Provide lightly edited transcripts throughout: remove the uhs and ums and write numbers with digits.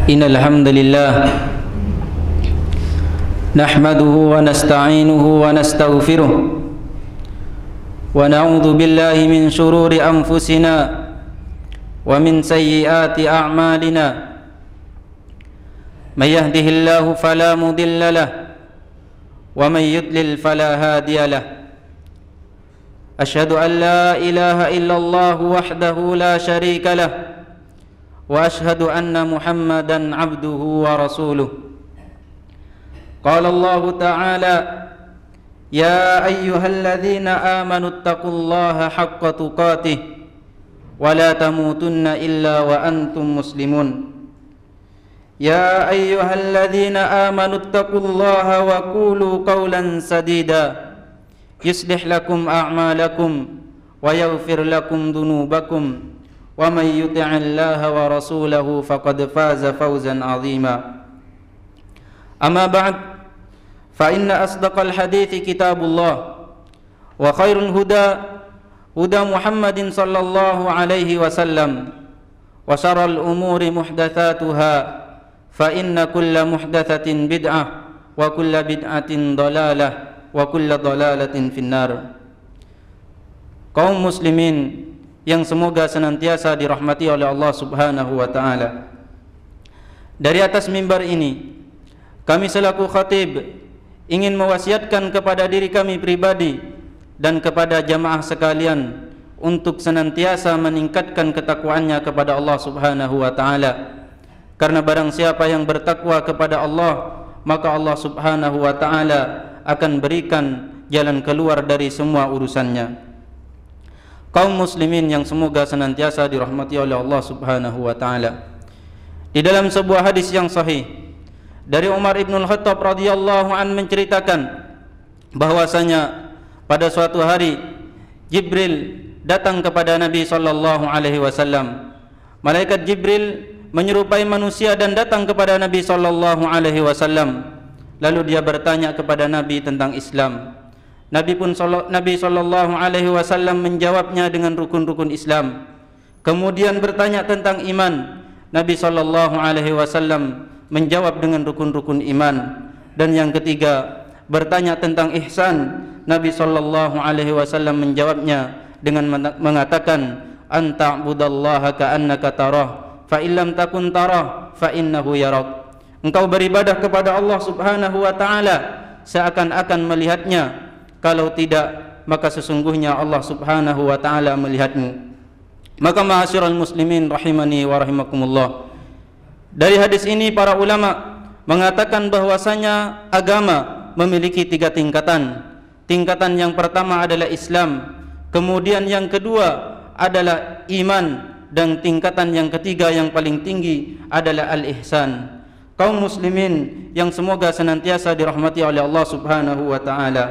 إن الحمد لله نحمده ونستعينه ونستغفره ونعوذ بالله من شرور أنفسنا ومن سيئات أعمالنا من يهده الله فلا مضل له ومن يضلل فلا هادي له أشهد أن لا إله إلا الله وحده لا شريك له وأشهد أن محمدا عبده ورسوله قال الله تعالى يا أيها الذين آمنوا اتقوا الله حق تقاته ولا تموتن إلا وأنتم مسلمون يا أيها الذين آمنوا اتقوا الله وقولوا قولا سديدا يصلح لكم أعمالكم ويغفر لكم ذنوبكم ومن يطع الله ورسوله فقد فاز فوزا عظيما أما بعد فإن أصدق الحديث كتاب الله وخير الهدى هدى محمد صلى الله عليه وسلم وشر الأمور محدثاتها فإن كل محدثة بدعة وكل بدعة ضلالة وكل ضلالة في النار. Kaum muslimin yang semoga senantiasa dirahmati oleh Allah Subhanahu wa taala. Dari atas mimbar ini kami selaku khatib ingin mewasiatkan kepada diri kami pribadi dan kepada jamaah sekalian untuk senantiasa meningkatkan ketakwaannya kepada Allah Subhanahu wa taala. Karena barang siapa yang bertakwa kepada Allah, maka Allah Subhanahu wa taala akan berikan jalan keluar dari semua urusannya. Kaum muslimin yang semoga senantiasa dirahmati oleh Allah Subhanahu wa taala. Di dalam sebuah hadis yang sahih dari Umar ibn al-Khattab radhiyallahu an menceritakan bahwasanya pada suatu hari Jibril datang kepada Nabi sallallahu alaihi wasallam. Malaikat Jibril menyerupai manusia dan datang kepada Nabi sallallahu alaihi wasallam. Lalu dia bertanya kepada Nabi tentang Islam. Nabi sallallahu alaihi wasallam menjawabnya dengan rukun-rukun Islam. Kemudian bertanya tentang iman. Nabi sallallahu alaihi wasallam menjawab dengan rukun-rukun iman. Dan yang ketiga, bertanya tentang ihsan. Nabi sallallahu alaihi wasallam menjawabnya dengan mengatakan anta'budallaha ka'annaka tarah fa illam takun tarah fa innahu yarak. Engkau beribadah kepada Allah Subhanahu wa taala seakan-akan melihatnya. Kalau tidak, maka sesungguhnya Allah Subhanahu wa taala melihatmu. Maka ma'asyiral muslimin rahimani wa rahimakumullah. Dari hadis ini para ulama mengatakan bahwasanya agama memiliki 3 tingkatan. Tingkatan yang pertama adalah Islam, kemudian yang kedua adalah iman, dan tingkatan yang ketiga yang paling tinggi adalah al-ihsan. Kaum muslimin yang semoga senantiasa dirahmati oleh Allah Subhanahu wa taala.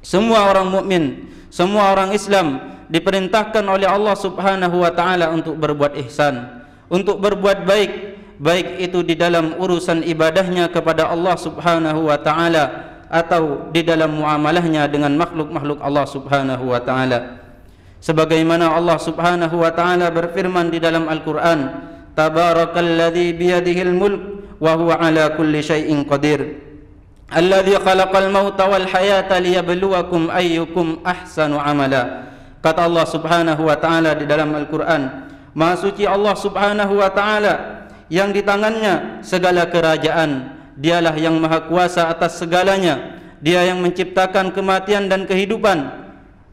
Semua orang mukmin, semua orang Islam diperintahkan oleh Allah Subhanahu wa taala untuk berbuat ihsan, untuk berbuat baik, baik itu di dalam urusan ibadahnya kepada Allah Subhanahu wa taala atau di dalam muamalahnya dengan makhluk-makhluk Allah Subhanahu wa taala. Sebagaimana Allah Subhanahu wa taala berfirman di dalam Al-Qur'an, Tabarakalladzi biyadihil mulk wa huwa ala kulli syai'in qadir. Alladzi khalaqal mauta wal hayata liyabluwakum ayyukum ahsanu amala. Kata Allah Subhanahu wa taala di dalam Al-Qur'an, Maha suci Allah Subhanahu wa taala yang di tangannya segala kerajaan. Dialah yang maha kuasa atas segalanya. Dia yang menciptakan kematian dan kehidupan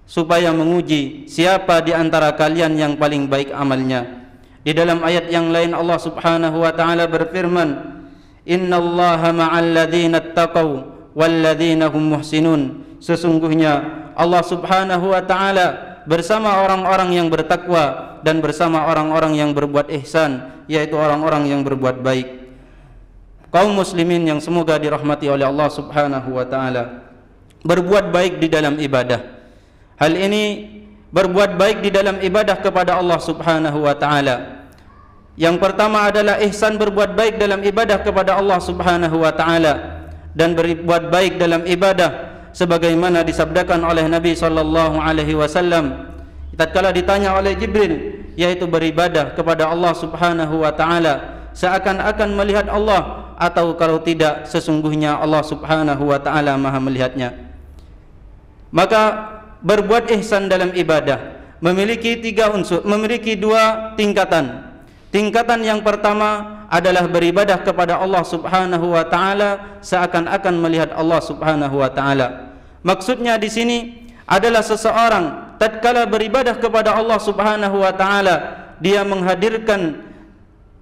supaya menguji siapa di antara kalian yang paling baik amalnya. Di dalam ayat yang lain Allah Subhanahu wa taala berfirman, Innallaha ma'al ladzina ittaqaw wal ladzina hum muhsinun. Sesungguhnya Allah Subhanahu wa taala bersama orang-orang yang bertakwa dan bersama orang-orang yang berbuat ihsan, yaitu orang-orang yang berbuat baik. Kaum muslimin yang semoga dirahmati oleh Allah Subhanahu wa taala, berbuat baik di dalam ibadah. Hal ini berbuat baik di dalam ibadah kepada Allah Subhanahu wa taala. Yang pertama adalah ihsan, berbuat baik dalam ibadah kepada Allah Subhanahu wa taala, dan berbuat baik dalam ibadah sebagaimana disabdakan oleh Nabi sallallahu alaihi wasallam tatkala ditanya oleh Jibril, yaitu beribadah kepada Allah Subhanahu wa taala seakan-akan melihat Allah, atau kalau tidak sesungguhnya Allah Subhanahu wa taala Maha melihatnya. Maka berbuat ihsan dalam ibadah memiliki memiliki dua tingkatan. Tingkatan yang pertama adalah beribadah kepada Allah Subhanahu wa taala seakan-akan melihat Allah Subhanahu wa taala. Maksudnya di sini adalah seseorang tatkala beribadah kepada Allah Subhanahu wa taala, dia menghadirkan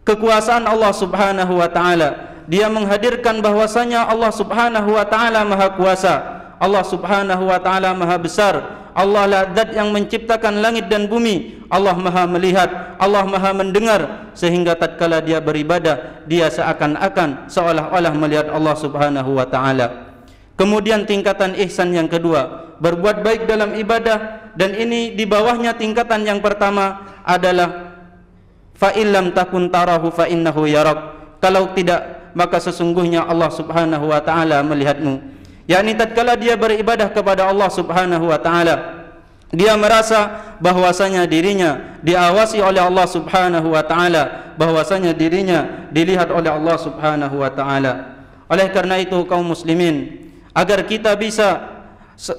kekuasaan Allah Subhanahu wa taala. Dia menghadirkan bahwasanya Allah Subhanahu wa taala Maha Kuasa, Allah Subhanahu wa taala Maha Besar, Allah lah zat yang menciptakan langit dan bumi, Allah Maha melihat, Allah Maha mendengar, sehingga tatkala dia beribadah dia seakan-akan seolah-olah melihat Allah Subhanahu wa taala. Kemudian tingkatan ihsan yang kedua, berbuat baik dalam ibadah, dan ini di bawahnya tingkatan yang pertama adalah fa illam takun tarahu fa innahu yarak. Kalau tidak, maka sesungguhnya Allah Subhanahu wa taala melihatmu. Yakni tatkala dia beribadah kepada Allah Subhanahu wa taala, dia merasa bahwasanya dirinya diawasi oleh Allah Subhanahu wa taala, bahwasanya dirinya dilihat oleh Allah Subhanahu wa taala. Oleh karena itu kaum muslimin, agar kita bisa,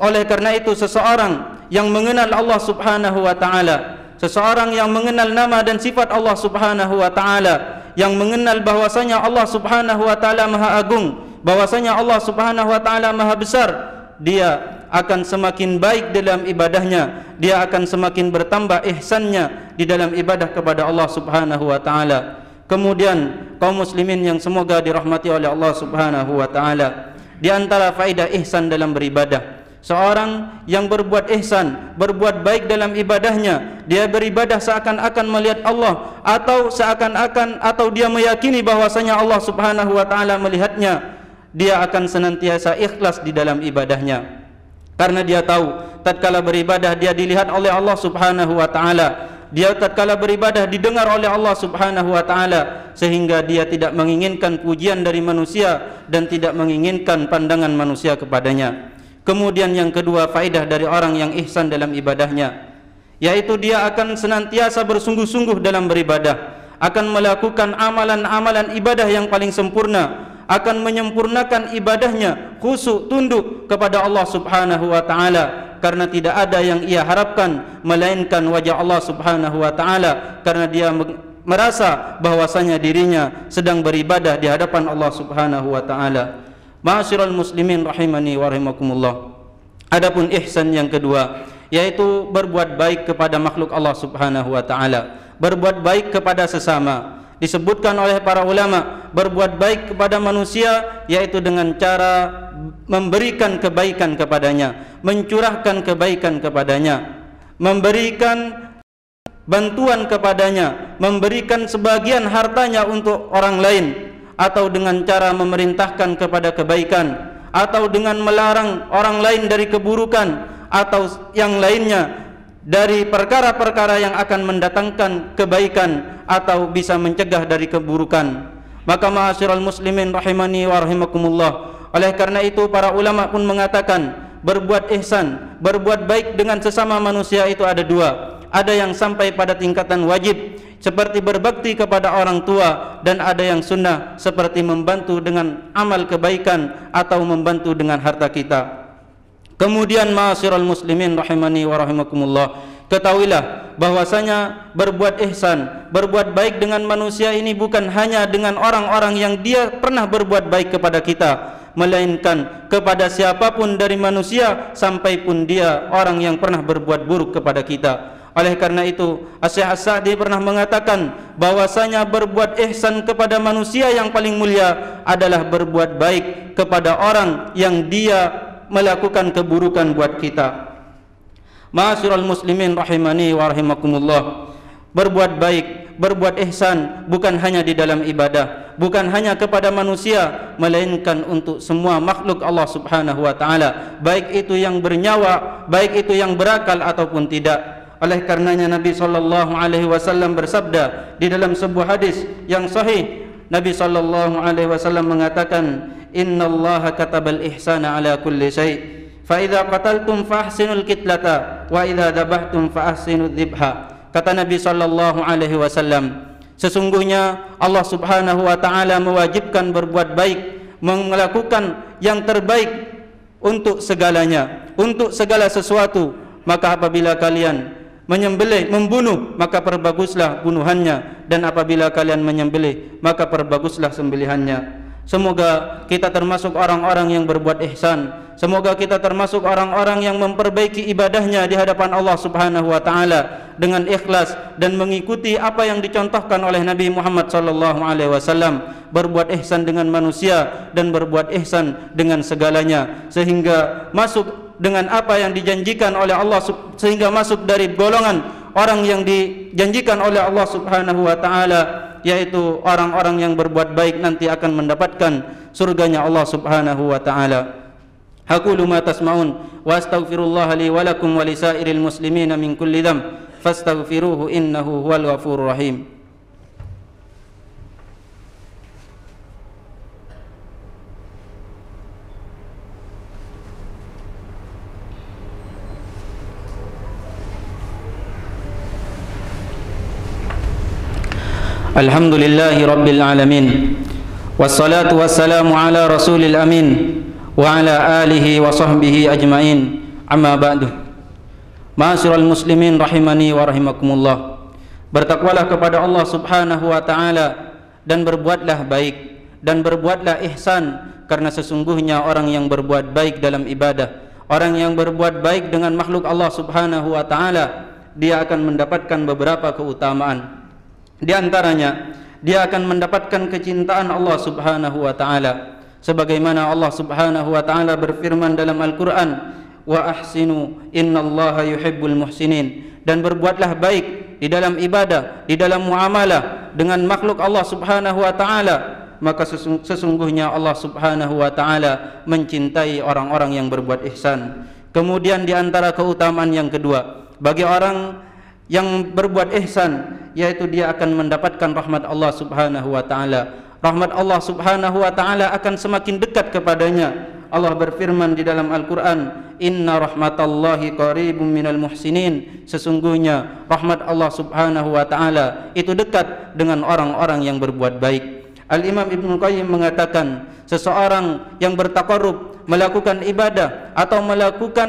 oleh karena itu seseorang yang mengenal Allah Subhanahu wa taala, seseorang yang mengenal nama dan sifat Allah Subhanahu wa taala, yang mengenal bahwasanya Allah Subhanahu wa taala Maha Agung, bahwasanya Allah Subhanahu wa taala Maha Besar, dia akan semakin baik dalam ibadahnya, dia akan semakin bertambah ihsannya di dalam ibadah kepada Allah Subhanahu wa taala. Kemudian kaum muslimin yang semoga dirahmati oleh Allah Subhanahu wa taala, di antara faedah ihsan dalam beribadah, seorang yang berbuat ihsan, berbuat baik dalam ibadahnya, dia beribadah seakan-akan melihat Allah, atau seakan-akan, atau dia meyakini bahwasanya Allah Subhanahu wa taala melihatnya, dia akan senantiasa ikhlas di dalam ibadahnya, karena dia tahu tatkala beribadah dia dilihat oleh Allah Subhanahu wa taala, dia tatkala beribadah didengar oleh Allah Subhanahu wa taala, sehingga dia tidak menginginkan pujian dari manusia dan tidak menginginkan pandangan manusia kepadanya. Kemudian yang kedua, faedah dari orang yang ihsan dalam ibadahnya, yaitu dia akan senantiasa bersungguh-sungguh dalam beribadah, akan melakukan amalan-amalan ibadah yang paling sempurna, akan menyempurnakan ibadahnya khusyuk tunduk kepada Allah Subhanahu wa taala, karena tidak ada yang ia harapkan melainkan wajah Allah Subhanahu wa taala, karena dia merasa bahwasanya dirinya sedang beribadah di hadapan Allah Subhanahu wa taala. Ma'asyiral muslimin rahimani wa rahimakumullah. Adapun ihsan yang kedua, yaitu berbuat baik kepada makhluk Allah Subhanahu wa taala, berbuat baik kepada sesama. Disebutkan oleh para ulama, berbuat baik kepada manusia yaitu dengan cara memberikan kebaikan kepadanya, mencurahkan kebaikan kepadanya, memberikan bantuan kepadanya, memberikan sebagian hartanya untuk orang lain, atau dengan cara memerintahkan kepada kebaikan, atau dengan melarang orang lain dari keburukan, atau yang lainnya dari perkara-perkara yang akan mendatangkan kebaikan atau bisa mencegah dari keburukan. Maka ma'asyiral muslimin rahimani wa rahimakumullah, oleh karena itu para ulama pun mengatakan berbuat ihsan, berbuat baik dengan sesama manusia itu ada dua. Ada yang sampai pada tingkatan wajib seperti berbakti kepada orang tua, dan ada yang sunnah seperti membantu dengan amal kebaikan atau membantu dengan harta kita. Kemudian ma'asyiral muslimin rahimani wa rahimakumullah, ketahuilah bahwasanya berbuat ihsan, berbuat baik dengan manusia ini bukan hanya dengan orang-orang yang dia pernah berbuat baik kepada kita, melainkan kepada siapapun dari manusia, sampai pun dia orang yang pernah berbuat buruk kepada kita. Oleh karena itu Asy-Syaikh As-Sa'di pernah mengatakan bahwasanya berbuat ihsan kepada manusia yang paling mulia adalah berbuat baik kepada orang yang dia melakukan keburukan buat kita. Ma'asyiral muslimin rahimani wa rahimakumullah, berbuat baik, berbuat ihsan bukan hanya di dalam ibadah, bukan hanya kepada manusia, melainkan untuk semua makhluk Allah Subhanahu wa taala, baik itu yang bernyawa, baik itu yang berakal ataupun tidak. Oleh karenanya Nabi sallallahu alaihi wasallam bersabda di dalam sebuah hadis yang sahih, Nabi sallallahu alaihi wasallam mengatakan, innallaha katabal ihsana ala kulli syai', fa idza qataltum fa ahsinul qitlata wa idza dabahtum fa ahsinudz dzibha. Kata Nabi sallallahu alaihi wasallam, Sesungguhnya Allah Subhanahu wa taala mewajibkan berbuat baik, melakukan yang terbaik untuk segalanya, untuk segala sesuatu. Maka apabila kalian menyembelih, membunuh, maka perbaguslah bunuhannya, dan apabila kalian menyembelih, maka perbaguslah sembelihannya. Semoga kita termasuk orang-orang yang berbuat ihsan. Semoga kita termasuk orang-orang yang memperbaiki ibadahnya di hadapan Allah Subhanahu wa taala dengan ikhlas dan mengikuti apa yang dicontohkan oleh Nabi Muhammad sallallahu alaihi wasallam, berbuat ihsan dengan manusia dan berbuat ihsan dengan segalanya, sehingga masuk dengan apa yang dijanjikan oleh Allah, sehingga masuk dari golongan orang yang dijanjikan oleh Allah Subhanahu wa taala, yaitu orang-orang yang berbuat baik nanti akan mendapatkan surganya Allah Subhanahu wa taala. Aqulu ma tasma'un wa astaghfirullah li wa lakum wa lisairil muslimina min kulli dhanb fastaghfiruhu innahu huwal ghafurur rahim. Alhamdulillahi rabbil alamin, wassalatu wassalamu ala rasulil amin wa ala alihi wa sahbihi ajma'in, amma ba'du. Ma'asyiral muslimin rahimani wa rahimakumullah. Bertakwalah kepada Allah Subhanahu wa taala dan berbuatlah baik dan berbuatlah ihsan, karena sesungguhnya orang yang berbuat baik dalam ibadah, orang yang berbuat baik dengan makhluk Allah Subhanahu wa taala, dia akan mendapatkan beberapa keutamaan. Di antaranya, dia akan mendapatkan kecintaan Allah Subhanahu wa taala, sebagaimana Allah Subhanahu wa taala berfirman dalam Al-Qur'an, wa ahsinu innallaha yuhibbul muhsinin, dan berbuatlah baik di dalam ibadah, di dalam muamalah dengan makhluk Allah Subhanahu wa taala, maka sesungguhnya Allah Subhanahu wa taala mencintai orang-orang yang berbuat ihsan. Kemudian di antara keutamaan yang kedua bagi orang yang berbuat ihsan, yaitu dia akan mendapatkan rahmat Allah Subhanahu wa taala. Rahmat Allah Subhanahu wa taala akan semakin dekat kepadanya. Allah berfirman di dalam Al-Qur'an, "Inna rahmatallahi qaribum minal muhsinin." Sesungguhnya rahmat Allah Subhanahu wa taala itu dekat dengan orang-orang yang berbuat baik. Al-Imam Ibnu Qayyim mengatakan, seseorang yang bertaqarrub, melakukan ibadah atau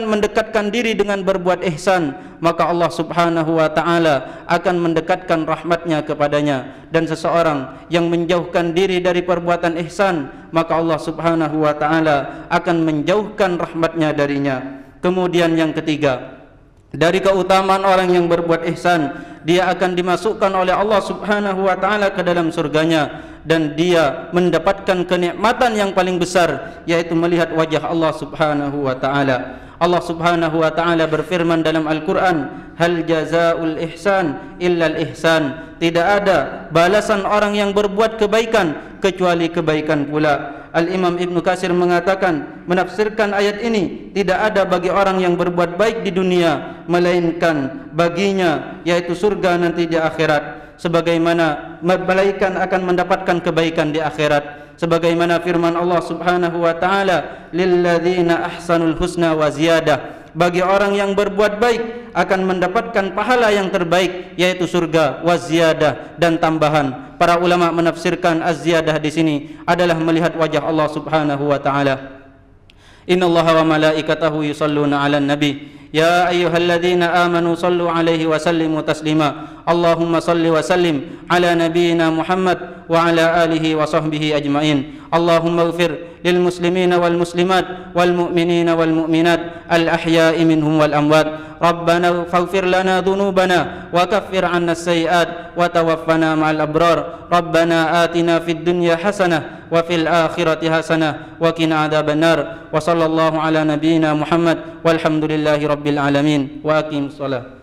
mendekatkan diri dengan berbuat ihsan, maka Allah Subhanahu wa taala akan mendekatkan rahmatnya kepadanya. Dan seseorang yang menjauhkan diri dari perbuatan ihsan, maka Allah Subhanahu wa taala akan menjauhkan rahmatnya darinya. Kemudian yang ketiga, dari keutamaan orang yang berbuat ihsan, dia akan dimasukkan oleh Allah Subhanahu wa taala ke dalam surganya, dan dia mendapatkan kenikmatan yang paling besar, yaitu melihat wajah Allah Subhanahu wa taala. Allah Subhanahu wa taala berfirman dalam Al-Qur'an, hal jazaa'ul ihsan illa al-ihsan. Tidak ada balasan orang yang berbuat kebaikan kecuali kebaikan pula. Al-Imam Ibnu Katsir mengatakan, menafsirkan ayat ini, tidak ada bagi orang yang berbuat baik di dunia melainkan baginya yaitu surga nanti di akhirat, sebagaimana malaikat akan mendapatkan kebaikan di akhirat. Sebagaimana firman Allah Subhanahu wa taala, lilladzina ahsanul husna wa ziyadah. Bagi orang yang berbuat baik akan mendapatkan pahala yang terbaik, yaitu surga, wa ziyadah, dan tambahan. Para ulama menafsirkan az-ziyadah di sini adalah melihat wajah Allah Subhanahu wa taala. Innallaha wa malaikatahu yusalluna 'alan nabi. Ya ayyuhalladzina amanu sallu 'alaihi wa sallimu taslima. Allahumma salli wa sallim 'ala nabiyyina Muhammad wa 'ala alihi wa sahbihi ajma'in. Allahumma ighfir lil muslimina wal muslimat wal mu'minina wal mu'minat al ahya'i minhum wal amwat. Rabbana faghfir lana dhunubana wa kaffir 'anna as-sayyi'at wa tawaffana ma'al abrar. Rabbana atina fid dunya hasanah wa fil akhirati hasanah wa qina adzabannar. Wa sallallahu ala nabiyyina Muhammad walhamdulillahi rabbil alamin. Wa aqim shalah.